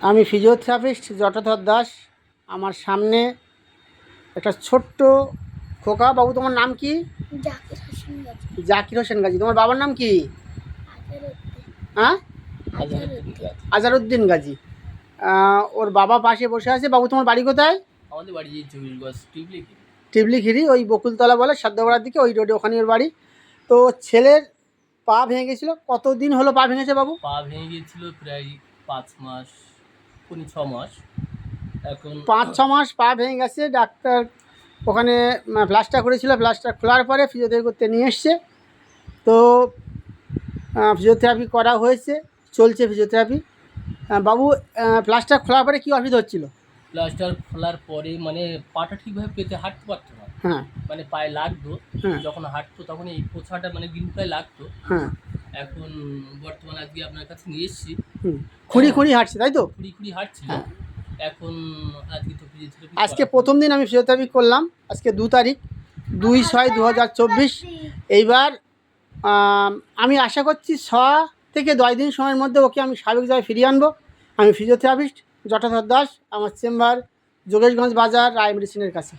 আমি ফিজিওথেরাপিস্ট জটাধর দাস। আমার সামনে একটা ছোট্ট খোকা। বাবু, তোমার নাম কি? জাকির হোসেন গাজী। তোমার বাবার নাম কি? হ্যাঁ, আজারউদ্দিন গাজী। ওর বাবা পাশে বসে আছে। বাবু, তোমার বাড়ি কোথায়? আমাদের বাড়ি টিবলিখিরি, ওই বকুলতলা বলে সাদ্দাপাড়ার দিকে, ওই রোডে, ওখানে ওর বাড়ি। তো ছেলের পা ভেঙে গেছিল। কতদিন হলো পা ভেঙেছে বাবু? পা ভেঙে গিয়েছিল প্রায় 5 মাস, 6 মাস। এখন 5-6 মাস পা ভেঙে গেছে। ডাক্তার ওখানে প্লাস্টার করেছিল। প্লাস্টার খোলার পরে ফিজিওথেরাপি করতে নিয়ে এসছে। তো ফিজিওথেরাপি করা হয়েছে, চলছে ফিজিওথেরাপি। বাবু, প্লাস্টার খোলার পরে কী অসুবিধা হচ্ছিল? প্লাস্টার খোলার পরে মানে পাটা ঠিকভাবে পেতে হাঁটতে পারতো না। হ্যাঁ, মানে পায়ে লাগতো। হ্যাঁ, যখন হাঁটতো তখন এই পোছাটা মানে গিলুটায় লাগতো। হ্যাঁ। এখন বর্তমানে আজকে আপনার কাছে নিয়ে এসেছি। খুঁড়ি খুঁড়ি হাঁটছে, তাই তো? খুঁড়ি হাঁটছিল। হ্যাঁ। এখন আজকে তো ফিজিওথেরাপি আজকে প্রথম দিন আমি ফিজিওথেরাপি করলাম। আজকে 2 তারিখ, 2/6/2024। এইবার আমি আশা করছি 6 থেকে 10 দিন সময়ের মধ্যে ওকে আমি স্বাভাবিক জায়গায় ফিরিয়ে আনবো। আমি ফিজিওথেরাপিস্ট জটাধর দাস। আমার চেম্বার যোগেশগঞ্জ বাজার, রায় মেডিসিনের কাছে।